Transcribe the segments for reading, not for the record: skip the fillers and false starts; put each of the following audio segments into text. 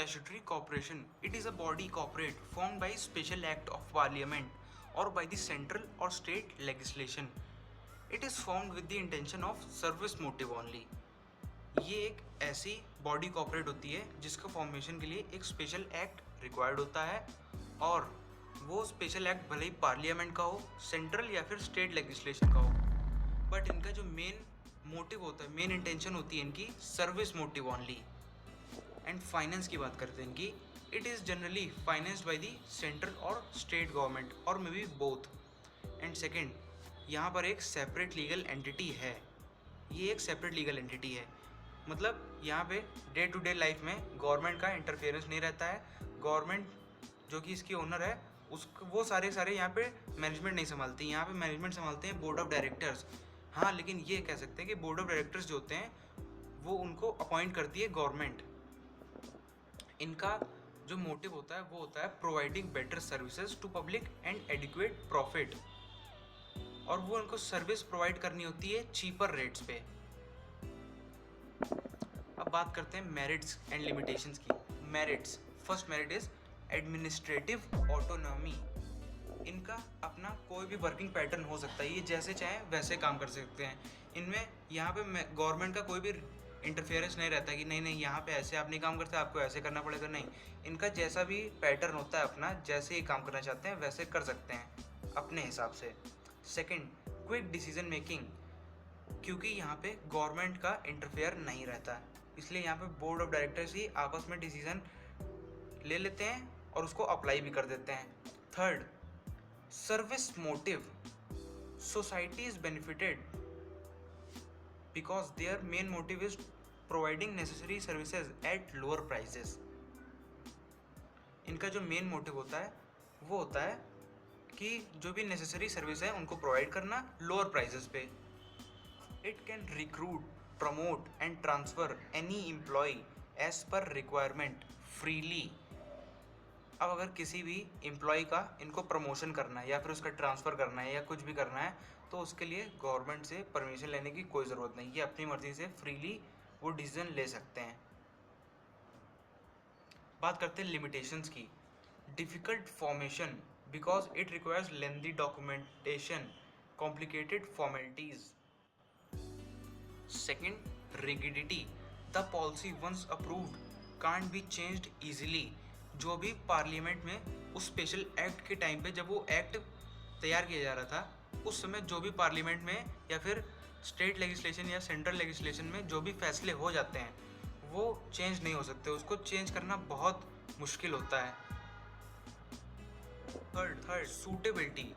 statutory corporation. It is a body corporate formed by special act of parliament or by the central or state legislation. It is formed with the intention of service motive only. ये एक ऐसी body corporate होती है जिसका formation के लिए एक special act required होता है, और वो स्पेशल एक्ट भले ही पार्लियामेंट का हो, सेंट्रल या फिर स्टेट लेजिस्लेशन का हो, बट इनका जो मेन मोटिव होता है, मेन इंटेंशन होती है इनकी service motive only. And finance की बात करते हैं इनकी, it is generally financed by the central और स्टेट गवर्नमेंट और may be both. And second, यहाँ पर एक सेपरेट लीगल एंटिटी है। ये एक सेपरेट लीगल एंटिटी है, मतलब यहाँ पे डे टू डे लाइफ में गवर्नमेंट का इंटरफेरेंस नहीं रहता है। गवर्नमेंट जो कि इसकी ओनर है उसको वो सारे यहाँ पे मैनेजमेंट नहीं संभालती, यहाँ पे मैनेजमेंट संभालते हैं बोर्ड ऑफ डायरेक्टर्स। हाँ, लेकिन ये कह सकते हैं कि बोर्ड ऑफ डायरेक्टर्स जो होते हैं वो उनको अपॉइंट करती है गवर्नमेंट। इनका जो मोटिव होता है वो होता है providing better services to public and adequate profit, और वो उनको सर्विस प्रोवाइड करनी होती है चीपर रेट्स पे। अब बात करते हैं मेरिट्स एंड लिमिटेशंस की। Merits, first merit is administrative autonomy. इनका अपना कोई भी वर्किंग पैटर्न हो सकता है, ये जैसे चाहे वैसे काम कर सकते हैं। इनमें यहाँ पे गवर्नमेंट का कोई भी इंटरफेरेंस नहीं रहता कि नहीं यहाँ पे ऐसे आप नहीं काम करते, आपको ऐसे करना पड़ेगा। नहीं, इनका जैसा भी पैटर्न होता है अपना, जैसे ही काम करना चाहते हैं वैसे कर सकते हैं अपने हिसाब से। सेकेंड, क्विक डिसीजन मेकिंग, क्योंकि यहाँ पे गवर्नमेंट का इंटरफेयर नहीं रहता, इसलिए यहाँ पे बोर्ड ऑफ डायरेक्टर्स ही आपस में डिसीजन ले लेते हैं और उसको अप्लाई भी कर देते हैं। Third, service motive, society is benefited because their main motive is providing necessary services at lower prices. इनका जो मेन मोटिव होता है वो होता है कि जो भी नेसेसरी सर्विस है उनको प्रोवाइड करना लोअर प्राइसेस पे। It can recruit, promote and transfer any employ as per requirement freely. अब अगर किसी भी एम्प्लॉय का इनको प्रमोशन करना है या फिर उसका ट्रांसफ़र करना है या कुछ भी करना है, तो उसके लिए गवर्नमेंट से परमिशन लेने की कोई ज़रूरत नहीं, ये अपनी मर्ज़ी से फ्रीली वो डिसीजन ले सकते हैं। बात करते हैं लिमिटेशंस की। Difficult formation because it requires lengthy documentation, complicated formalities. Second, rigidity, the policy once approved can't be changed easily. जो भी पार्लियामेंट में उस स्पेशल एक्ट के टाइम पे जब वो एक्ट तैयार किया जा रहा था, उस समय जो भी पार्लियामेंट में या फिर स्टेट लेजिस्लेशन या सेंट्रल लेजिस्लेशन में जो भी फैसले हो जाते हैं वो चेंज नहीं हो सकते, उसको चेंज करना बहुत मुश्किल होता है। Third, suitability,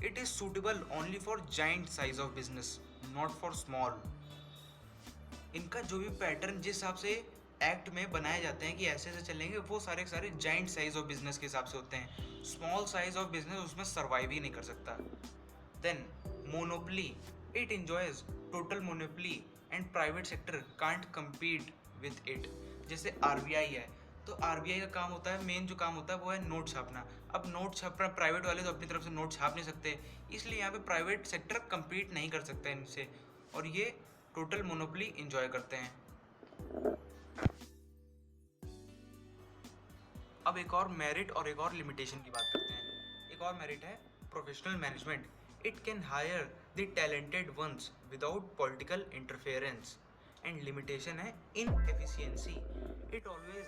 it is suitable only for giant size of business, not for small. इनका जो भी पैटर्न जिस हिसाब से एक्ट में बनाए जाते हैं कि ऐसे ऐसे चलेंगे, वो सारे जाइंट साइज ऑफ बिजनेस के हिसाब से होते हैं। स्मॉल साइज ऑफ बिजनेस उसमें सर्वाइव ही नहीं कर सकता। Then monopoly, it enjoys total monopoly and private sector can't compete with it. जैसे आरबीआई है, तो आरबीआई का काम होता है, मेन जो काम होता है वो है नोट छापना। अब नोट छापना प्राइवेट वाले तो अपनी तरफ से नोट छाप नहीं सकते, इसलिए यहाँ पे प्राइवेट सेक्टर कम्पीट नहीं कर सकता इनसे, और ये टोटल मोनोपली इंजॉय करते हैं। अब एक और मेरिट और एक और लिमिटेशन की बात करते हैं। एक और मेरिट है professional management, it can hire the talented ones without political interference. And limitation है इनएफिशिएंसी, इट ऑलवेज